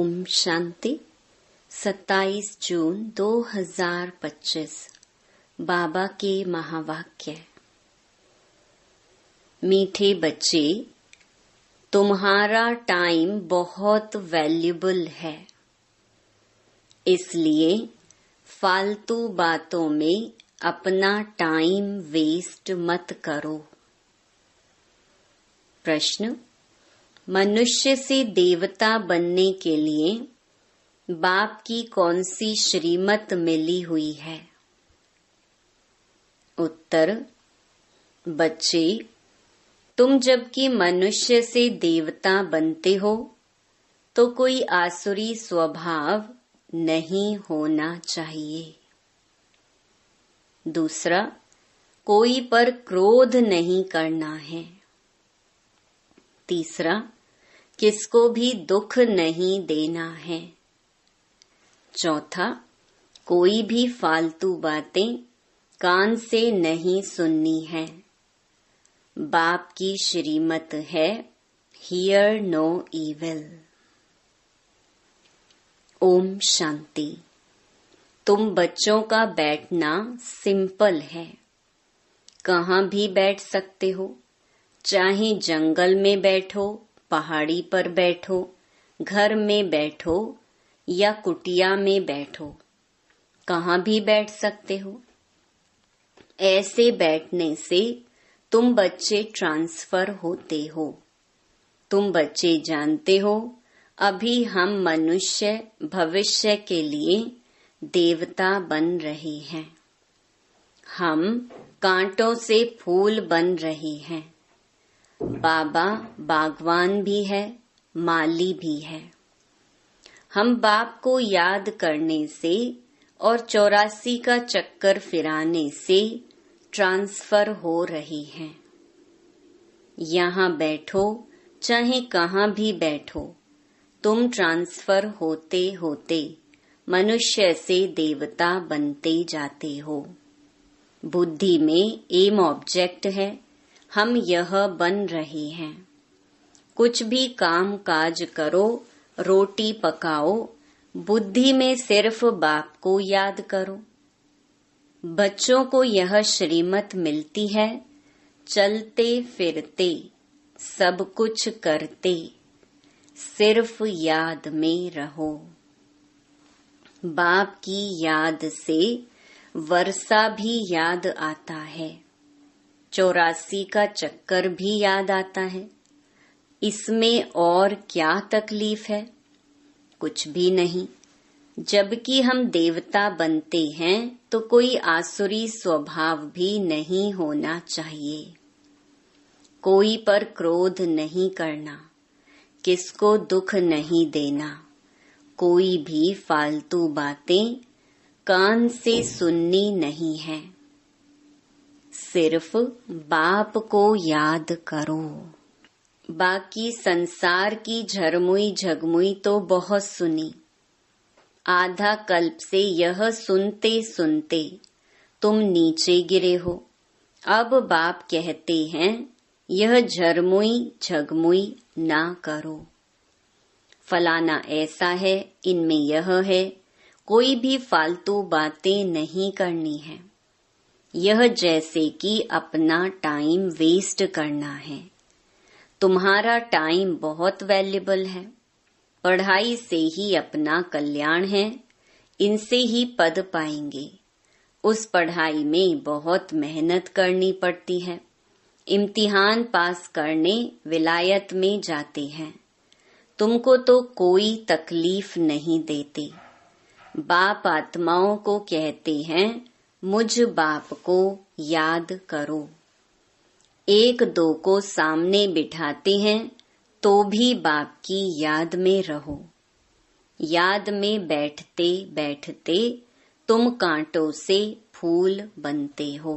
ओम शांति। 27 जून 2025 बाबा के महावाक्य। मीठे बच्चे, तुम्हारा टाइम बहुत वैल्यूबल है, इसलिए फालतू बातों में अपना टाइम वेस्ट मत करो। प्रश्न: मनुष्य से देवता बनने के लिए बाप की कौन सी श्रीमत मिली हुई है? उत्तर: बच्चे, तुम जबकि मनुष्य से देवता बनते हो तो कोई आसुरी स्वभाव नहीं होना चाहिए। दूसरा, कोई पर क्रोध नहीं करना है। तीसरा, किसको भी दुख नहीं देना है। चौथा, कोई भी फालतू बातें कान से नहीं सुननी है। बाप की श्रीमत है, here no evil. Om Shanti. तुम बच्चों का बैठना सिंपल है, कहाँ भी बैठ सकते हो, चाहे जंगल में बैठो, पहाड़ी पर बैठो, घर में बैठो या कुटिया में बैठो, कहाँ भी बैठ सकते हो। ऐसे बैठने से तुम बच्चे ट्रांसफर होते हो। तुम बच्चे जानते हो, अभी हम मनुष्य भविष्य के लिए देवता बन रहे हैं। हम कांटों से फूल बन रहे हैं। बाबा बागवान भी है, माली भी है। हम बाप को याद करने से और 84 का चक्कर फिराने से ट्रांसफर हो रही हैं। यहाँ बैठो, चाहे कहाँ भी बैठो, तुम ट्रांसफर होते होते मनुष्य से देवता बनते जाते हो। बुद्धि में एम ऑब्जेक्ट है, हम यह बन रहे हैं। कुछ भी काम काज करो, रोटी पकाओ, बुद्धि में सिर्फ बाप को याद करो। बच्चों को यह श्रीमत मिलती है, चलते फिरते सब कुछ करते सिर्फ याद में रहो। बाप की याद से वर्षा भी याद आता है, 84 का चक्कर भी याद आता है। इसमें और क्या तकलीफ है? कुछ भी नहीं। जबकि हम देवता बनते हैं तो कोई आसुरी स्वभाव भी नहीं होना चाहिए। कोई पर क्रोध नहीं करना, किसको दुख नहीं देना, कोई भी फालतू बातें कान से सुननी नहीं है। सिर्फ बाप को याद करो। बाकी संसार की झरमुई झगमुई तो बहुत सुनी। आधा कल्प से यह सुनते सुनते तुम नीचे गिरे हो। अब बाप कहते हैं, यह झरमुई झगमुई ना करो। फलाना ऐसा है, इनमें यह है, कोई भी फालतू बातें नहीं करनी है। यह जैसे कि अपना टाइम वेस्ट करना है। तुम्हारा टाइम बहुत वैल्यूबल है। पढ़ाई से ही अपना कल्याण है, इनसे ही पद पाएंगे। उस पढ़ाई में बहुत मेहनत करनी पड़ती है। इम्तिहान पास करने विलायत में जाते हैं। तुमको तो कोई तकलीफ नहीं देते। बाप आत्माओं को कहते हैं, मुझ बाप को याद करो। एक दो को सामने बिठाते हैं तो भी बाप की याद में रहो। याद में बैठते बैठते तुम कांटों से फूल बनते हो।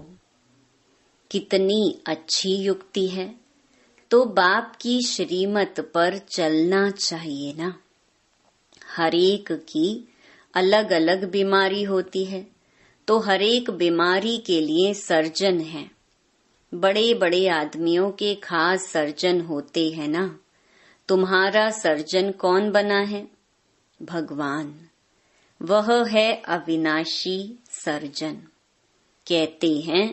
कितनी अच्छी युक्ति है। तो बाप की श्रीमत पर चलना चाहिए ना। हरेक की अलग अलग बीमारी होती है, तो हरेक बीमारी के लिए सर्जन है। बड़े बड़े आदमियों के खास सर्जन होते हैं ना। तुम्हारा सर्जन कौन बना है? भगवान, वह है अविनाशी सर्जन। कहते हैं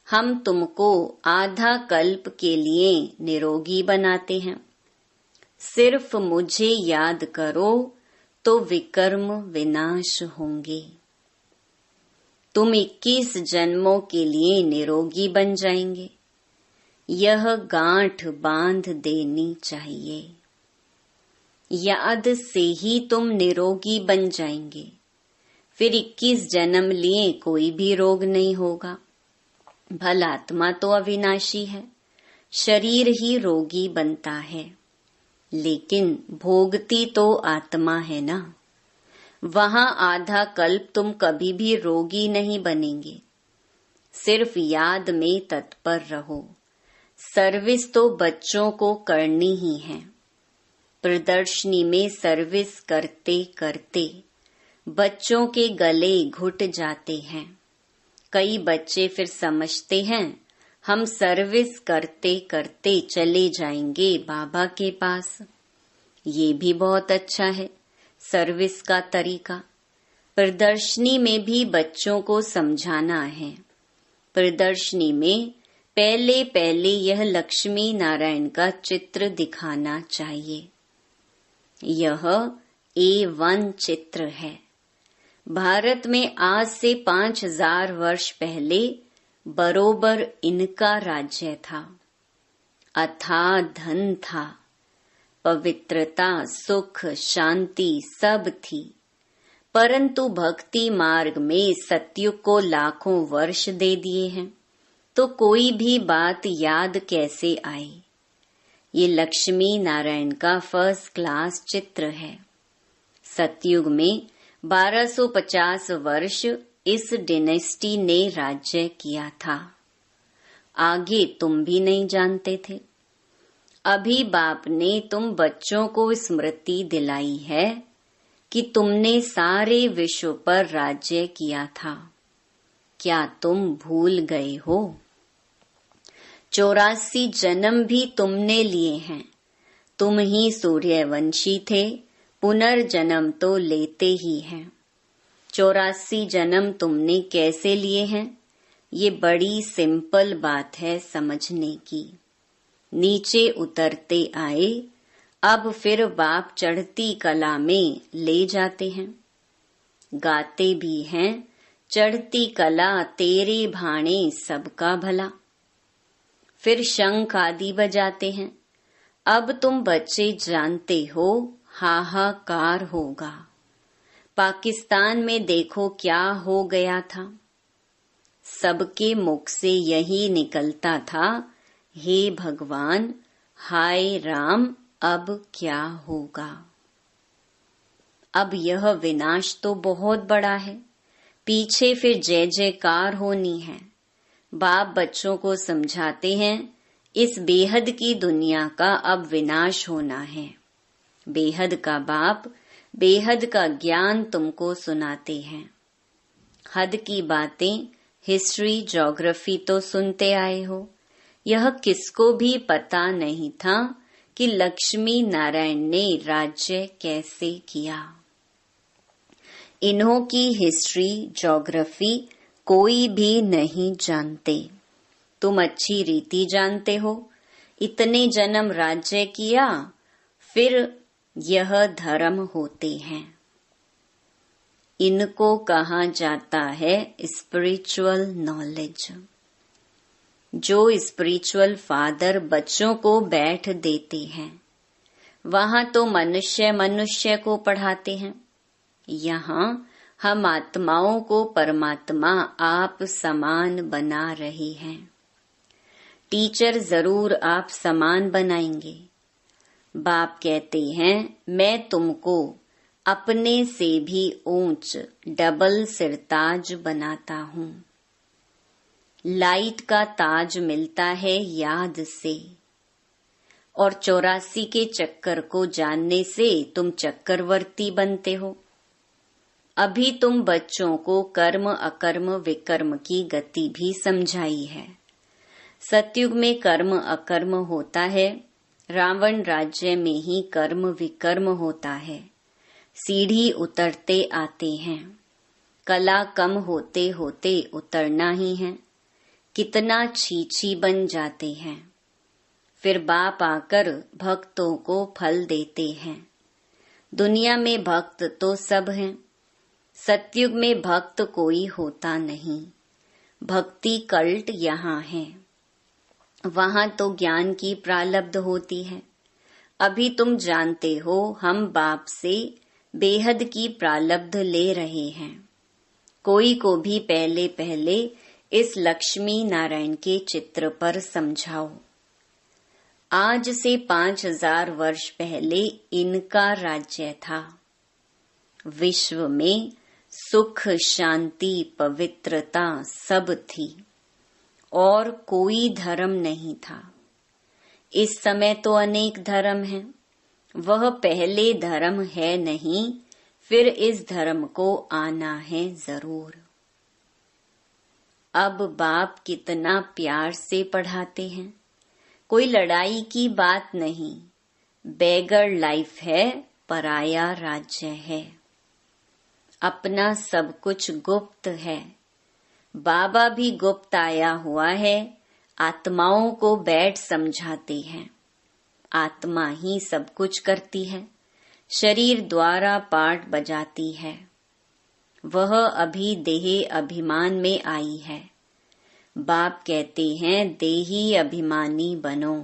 हम तुमको आधा कल्प के लिए निरोगी बनाते हैं। सिर्फ मुझे याद करो तो विकर्म विनाश होंगे। तुम 21 जन्मों के लिए निरोगी बन जाएंगे। यह गांठ बांध देनी चाहिए। याद से ही तुम निरोगी बन जाएंगे। फिर 21 जन्म लिए कोई भी रोग नहीं होगा। भल आत्मा तो अविनाशी है, शरीर ही रोगी बनता है, लेकिन भोगती तो आत्मा है ना। वहां आधा कल्प तुम कभी भी रोगी नहीं बनेंगे। सिर्फ याद में तत्पर रहो। सर्विस तो बच्चों को करनी ही है। प्रदर्शनी में सर्विस करते करते बच्चों के गले घुट जाते हैं। कई बच्चे फिर समझते हैं हम सर्विस करते करते चले जाएंगे बाबा के पास। ये भी बहुत अच्छा है सर्विस का तरीका। प्रदर्शनी में भी बच्चों को समझाना है। प्रदर्शनी में पहले पहले यह लक्ष्मी नारायण का चित्र दिखाना चाहिए। यह A1 चित्र है। भारत में आज से 5000 वर्ष पहले बरोबर इनका राज्य था। अथाह धन था, पवित्रता, सुख, शांति सब थी। परंतु भक्ति मार्ग में सतयुग को लाखों वर्ष दे दिए हैं, तो कोई भी बात याद कैसे आए। ये लक्ष्मी नारायण का फर्स्ट क्लास चित्र है। सतयुग में 1250 वर्ष इस डिनेस्टी ने राज्य किया था। आगे तुम भी नहीं जानते थे। अभी बाप ने तुम बच्चों को स्मृति दिलाई है कि तुमने सारे विश्व पर राज्य किया था। क्या तुम भूल गए हो? 84 जन्म भी तुमने लिए हैं। तुम ही सूर्यवंशी थे, पुनर्जन्म तो लेते ही हैं। 84 जन्म तुमने कैसे लिए हैं? ये बड़ी सिंपल बात है समझने की। नीचे उतरते आए, अब फिर बाप चढ़ती कला में ले जाते हैं। गाते भी हैं, चढ़ती कला तेरे भाणे सबका भला। फिर शंख आदि बजाते हैं। अब तुम बच्चे जानते हो हाहाकार होगा। पाकिस्तान में देखो क्या हो गया था। सबके मुख से यही निकलता था, हे भगवान, हाय राम, अब क्या होगा। अब यह विनाश तो बहुत बड़ा है, पीछे फिर जय जयकार होनी है। बाप बच्चों को समझाते हैं इस बेहद की दुनिया का अब विनाश होना है। बेहद का बाप बेहद का ज्ञान तुमको सुनाते हैं। हद की बातें हिस्ट्री ज्योग्राफी तो सुनते आए हो। यह किसको भी पता नहीं था कि लक्ष्मी नारायण ने राज्य कैसे किया। इन्हों की हिस्ट्री ज्योग्राफी कोई भी नहीं जानते। तुम अच्छी रीति जानते हो। इतने जन्म राज्य किया, फिर यह धर्म होते हैं। इनको कहा जाता है स्पिरिचुअल नॉलेज। जो स्पिरिचुअल फादर बच्चों को बैठ देते हैं, वहां तो मनुष्य मनुष्य को पढ़ाते हैं। यहाँ हम आत्माओं को परमात्मा आप समान बना रहे हैं। टीचर जरूर आप समान बनाएंगे। बाप कहते हैं मैं तुमको अपने से भी ऊंच डबल सिरताज बनाता हूँ। लाइट का ताज मिलता है याद से, और 84 के चक्कर को जानने से तुम चक्करवर्ती बनते हो। अभी तुम बच्चों को कर्म अकर्म विकर्म की गति भी समझाई है। सतयुग में कर्म अकर्म होता है, रावण राज्य में ही कर्म विकर्म होता है। सीढ़ी उतरते आते हैं। कला कम होते होते उतरना ही है। कितना छीछी बन जाते हैं। फिर बाप आकर भक्तों को फल देते हैं। दुनिया में भक्त तो सब हैं। सतयुग में भक्त कोई होता नहीं। भक्ति कल्ट यहाँ है। वहाँ तो ज्ञान की प्रालब्ध होती है। अभी तुम जानते हो हम बाप से बेहद की प्रालब्ध ले रहे हैं। कोई को भी पहले पहले इस लक्ष्मी नारायण के चित्र पर समझाओ। आज से 5000 वर्ष पहले इनका राज्य था। विश्व में सुख, शांति, पवित्रता सब थी और कोई धर्म नहीं था। इस समय तो अनेक धर्म हैं। वह पहले धर्म है नहीं, फिर इस धर्म को आना है जरूर। अब बाप कितना प्यार से पढ़ाते हैं। कोई लड़ाई की बात नहीं। बेगर लाइफ है, पराया राज्य है। अपना सब कुछ गुप्त है। बाबा भी गुप्त आया हुआ है। आत्माओं को बैठ समझाते हैं। आत्मा ही सब कुछ करती है। शरीर द्वारा पाठ बजाती है। वह अभी देह अभिमान में आई है। बाप कहते हैं देही अभिमानी बनो।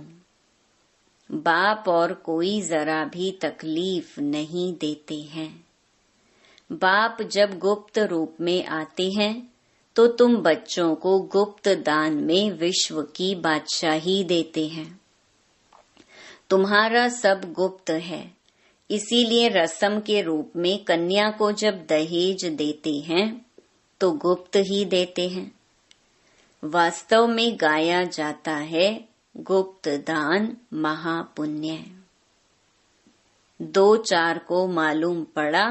बाप और कोई जरा भी तकलीफ नहीं देते हैं। बाप जब गुप्त रूप में आते हैं तो तुम बच्चों को गुप्त दान में विश्व की बादशाही देते हैं। तुम्हारा सब गुप्त है। इसीलिए रस्म के रूप में कन्या को जब दहेज देते हैं तो गुप्त ही देते हैं। वास्तव में गाया जाता है गुप्त दान महापुण्य। 2-4 को मालूम पड़ा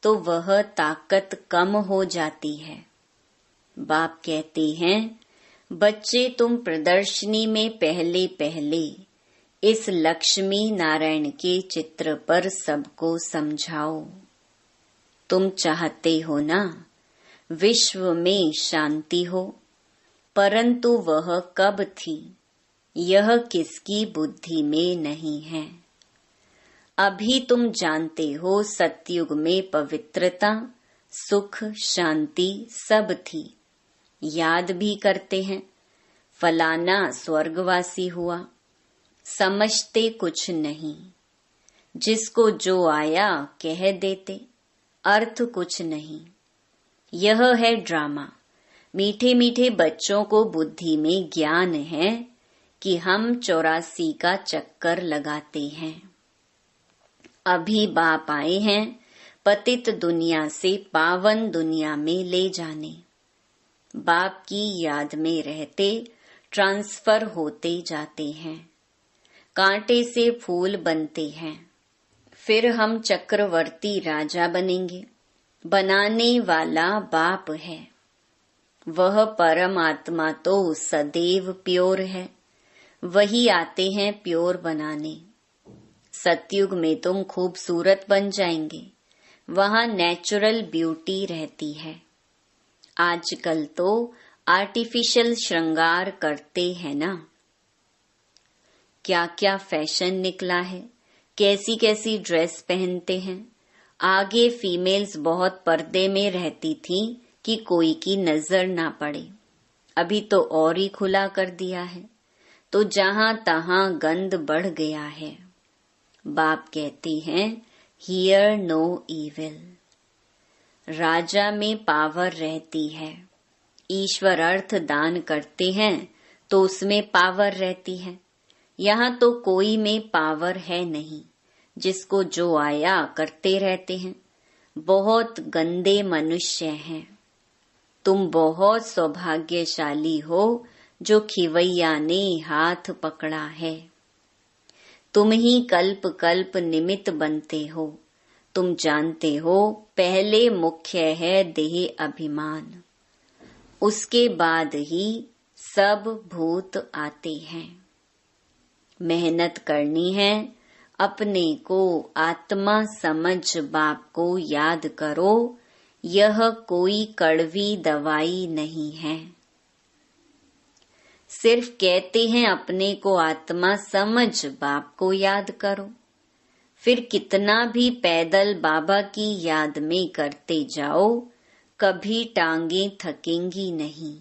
तो वह ताकत कम हो जाती है। बाप कहते हैं बच्चे तुम प्रदर्शनी में पहले पहले इस लक्ष्मी नारायण के चित्र पर सबको समझाओ। तुम चाहते हो ना विश्व में शांति हो, परंतु वह कब थी यह किसकी बुद्धि में नहीं है। अभी तुम जानते हो सतयुग में पवित्रता, सुख, शांति सब थी। याद भी करते हैं फलाना स्वर्गवासी हुआ। समझते कुछ नहीं। जिसको जो आया कह देते, अर्थ कुछ नहीं। यह है ड्रामा। मीठे मीठे बच्चों को बुद्धि में ज्ञान है कि हम 84 का चक्कर लगाते हैं। अभी बाप आए हैं पतित दुनिया से पावन दुनिया में ले जाने। बाप की याद में रहते ट्रांसफर होते जाते हैं। कांटे से फूल बनते हैं। फिर हम चक्रवर्ती राजा बनेंगे। बनाने वाला बाप है। वह परमात्मा तो सदैव प्योर है। वही आते हैं प्योर बनाने। सतयुग में तुम खूबसूरत बन जाएंगे। वहाँ नेचुरल ब्यूटी रहती है। आजकल तो आर्टिफिशियल श्रृंगार करते हैं ना। क्या क्या फैशन निकला है। कैसी कैसी ड्रेस पहनते हैं। आगे फीमेल्स बहुत पर्दे में रहती थीं कि कोई की नजर ना पड़े। अभी तो और ही खुला कर दिया है। तो जहां तहां गंद बढ़ गया है। बाप कहते हैं हियर नो इविल। राजा में पावर रहती है। ईश्वर अर्थ दान करते हैं तो उसमें पावर रहती है। यहाँ तो कोई में पावर है नहीं। जिसको जो आया करते रहते हैं। बहुत गंदे मनुष्य हैं। तुम बहुत सौभाग्यशाली हो जो खिवैया ने हाथ पकड़ा है। तुम ही कल्प कल्प निमित्त बनते हो। तुम जानते हो पहले मुख्य है देह अभिमान। उसके बाद ही सब भूत आते हैं। मेहनत करनी है, अपने को आत्मा समझ बाप को याद करो, यह कोई कड़वी दवाई नहीं है। सिर्फ कहते हैं अपने को आत्मा समझ बाप को याद करो, फिर कितना भी पैदल बाबा की याद में करते जाओ, कभी टांगे थकेंगी नहीं,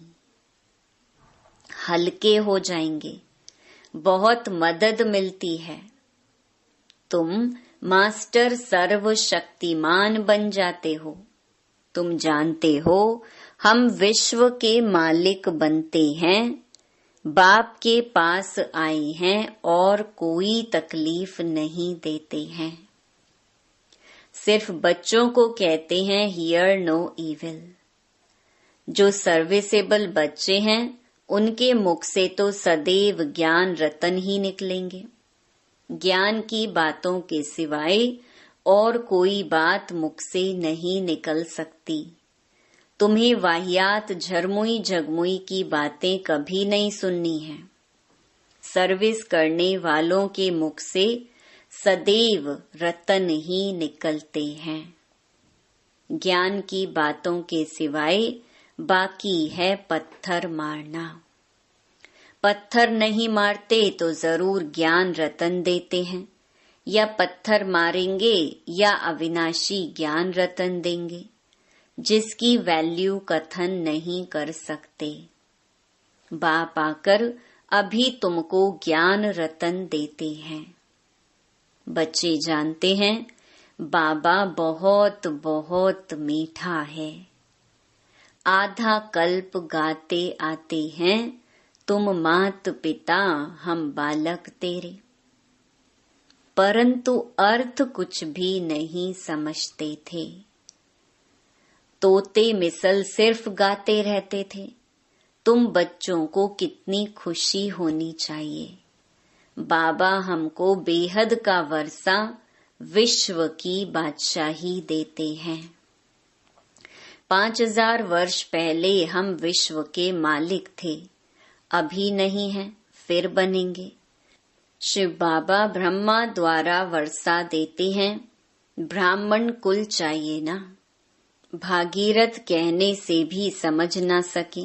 हल्के हो जाएंगे, बहुत मदद मिलती है। तुम मास्टर सर्वशक्तिमान बन जाते हो। तुम जानते हो हम विश्व के मालिक बनते हैं, बाप के पास आए हैं और कोई तकलीफ नहीं देते हैं। सिर्फ बच्चों को कहते हैं हियर नो इविल। जो सर्विसेबल बच्चे हैं उनके मुख से तो सदैव ज्ञान रतन ही निकलेंगे। ज्ञान की बातों के सिवाय और कोई बात मुख से नहीं निकल सकती। तुम्हें वाहियात झरमुई झगमुई की बातें कभी नहीं सुननी है। सर्विस करने वालों के मुख से सदैव रतन ही निकलते हैं। ज्ञान की बातों के सिवाय बाकी है पत्थर मारना। पत्थर नहीं मारते तो जरूर ज्ञान रतन देते हैं, या पत्थर मारेंगे या अविनाशी ज्ञान रतन देंगे, जिसकी वैल्यू कथन नहीं कर सकते। बाप आकर अभी तुमको ज्ञान रतन देते हैं। बच्चे जानते हैं बाबा बहुत बहुत मीठा है। आधा कल्प गाते आते हैं, तुम मात पिता हम बालक तेरे, परंतु अर्थ कुछ भी नहीं समझते थे। तोते मिसल सिर्फ गाते रहते थे। तुम बच्चों को कितनी खुशी होनी चाहिए। बाबा हमको बेहद का वर्षा विश्व की बादशाही देते हैं। 5000 वर्ष पहले हम विश्व के मालिक थे, अभी नहीं हैं, फिर बनेंगे। शिव बाबा ब्रह्मा द्वारा वर्षा देते हैं, ब्राह्मण कुल चाहिए ना। भागीरथ कहने से भी समझ ना सके,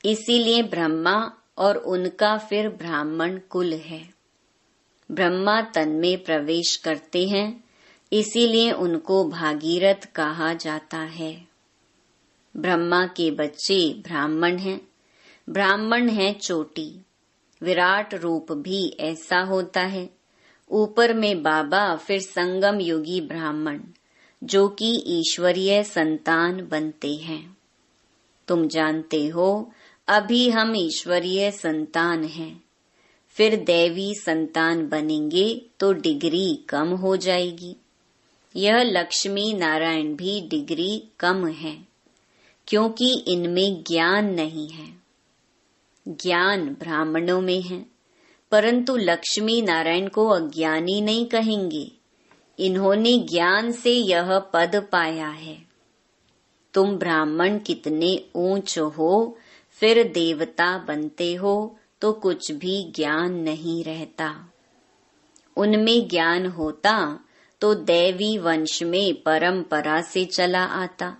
इसीलिए ब्रह्मा और उनका फिर ब्राह्मण कुल है। ब्रह्मा तन में प्रवेश करते हैं, इसीलिए उनको भागीरथ कहा जाता है। ब्रह्मा के बच्चे ब्राह्मण हैं। ब्राह्मण है चोटी। विराट रूप भी ऐसा होता है। ऊपर में बाबा, फिर संगम युगी ब्राह्मण, जो कि ईश्वरीय संतान बनते हैं। तुम जानते हो अभी हम ईश्वरीय संतान हैं, फिर दैवी संतान बनेंगे तो डिग्री कम हो जाएगी। यह लक्ष्मी नारायण भी डिग्री कम है, क्योंकि इनमें ज्ञान नहीं है। ज्ञान ब्राह्मणों में है, परंतु लक्ष्मी नारायण को अज्ञानी नहीं कहेंगे। इन्होंने ज्ञान से यह पद पाया है। तुम ब्राह्मण कितने ऊंच हो, फिर देवता बनते हो तो कुछ भी ज्ञान नहीं रहता। उनमें ज्ञान होता तो दैवी वंश में परंपरा से चला आता।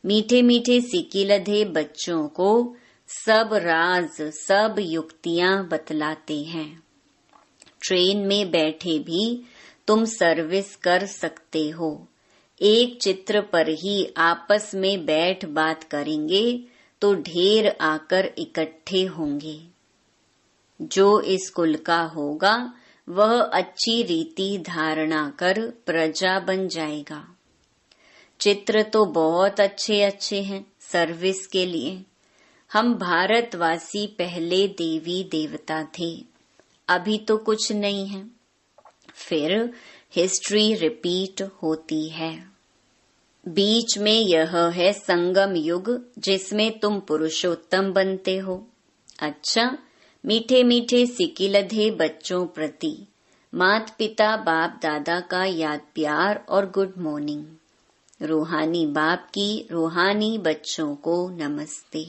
मीठे मीठे सिकिलधे बच्चों को सब राज, सब युक्तियां बतलाते हैं। ट्रेन में बैठे भी तुम सर्विस कर सकते हो। एक चित्र पर ही आपस में बैठ बात करेंगे तो ढेर आकर इकट्ठे होंगे। जो इस कुल का होगा वह अच्छी रीति धारणा कर प्रजा बन जाएगा। चित्र तो बहुत अच्छे अच्छे हैं सर्विस के लिए। हम भारतवासी पहले देवी देवता थे, अभी तो कुछ नहीं है। फिर हिस्ट्री रिपीट होती है। बीच में यह है संगम युग, जिसमें तुम पुरुषोत्तम बनते हो। अच्छा, मीठे मीठे सिकिलधे बच्चों प्रति माता पिता बाप दादा का याद प्यार और गुड मॉर्निंग। रूहानी बाप की रूहानी बच्चों को नमस्ते।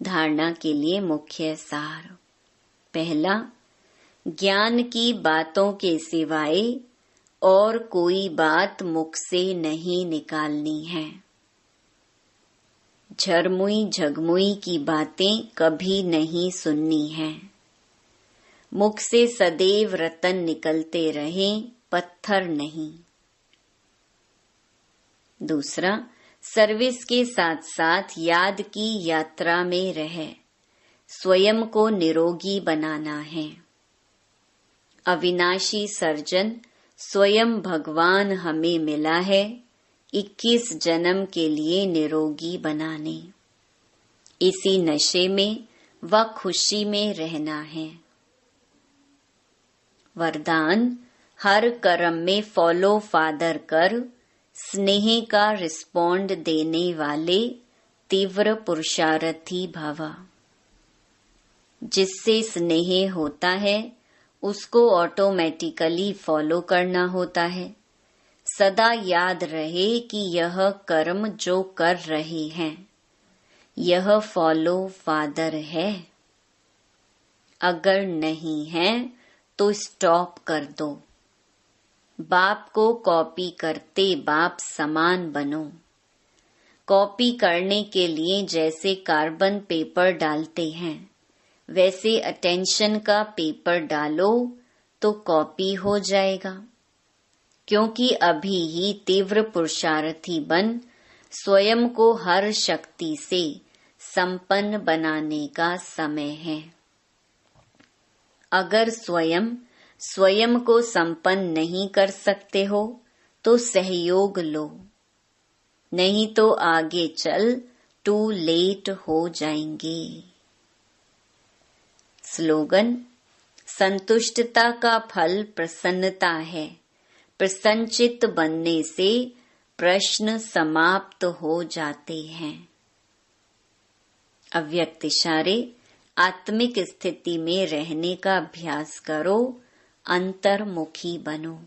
धारणा के लिए मुख्य सार। पहला, ज्ञान की बातों के सिवाय और कोई बात मुख से नहीं निकालनी है। झरमुई झगमुई की बातें कभी नहीं सुननी है। मुख से सदैव रतन निकलते रहें, पत्थर नहीं। दूसरा, सर्विस के साथ साथ याद की यात्रा में रहे स्वयं को निरोगी बनाना है। अविनाशी सर्जन स्वयं भगवान हमें मिला है 21 जन्म के लिए निरोगी बनाने। इसी नशे में व खुशी में रहना है। वरदान, हर कर्म में फॉलो फादर कर स्नेह का रिस्पॉन्ड देने वाले तीव्र पुरुषार्थी भव। जिससे स्नेह होता है उसको ऑटोमेटिकली फॉलो करना होता है। सदा याद रहे कि यह कर्म जो कर रहे हैं यह फॉलो फादर है। अगर नहीं है तो स्टॉप कर दो। बाप को कॉपी करते बाप समान बनो। कॉपी करने के लिए जैसे कार्बन पेपर डालते हैं वैसे अटेंशन का पेपर डालो तो कॉपी हो जाएगा। क्योंकि अभी ही तीव्र पुरुषार्थी बन स्वयं को हर शक्ति से संपन्न बनाने का समय है। अगर स्वयं को संपन्न नहीं कर सकते हो तो सहयोग लो, नहीं तो आगे चल टू लेट हो जाएंगे। स्लोगन, संतुष्टता का फल प्रसन्नता है। प्रसन्नचित्त बनने से प्रश्न समाप्त हो जाते हैं। अव्यक्त इशारे, आत्मिक स्थिति में रहने का अभ्यास करो, अंतर्मुखी बनो।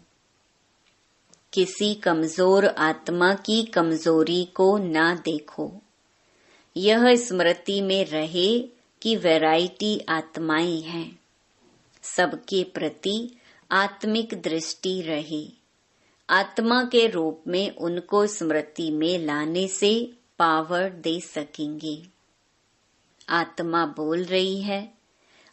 किसी कमजोर आत्मा की कमजोरी को ना देखो। यह स्मृति में रहे कि वैरायटी आत्माएं हैं। सबके प्रति आत्मिक दृष्टि रहे। आत्मा के रूप में उनको स्मृति में लाने से पावर दे सकेंगे। आत्मा बोल रही है,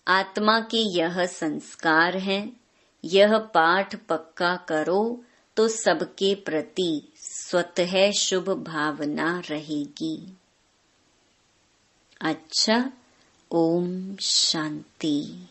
आत्मा के यह संस्कार हैं। यह पाठ पक्का करो तो सबके प्रति स्वतः शुभ भावना रहेगी। अच्छा, ओम शांति।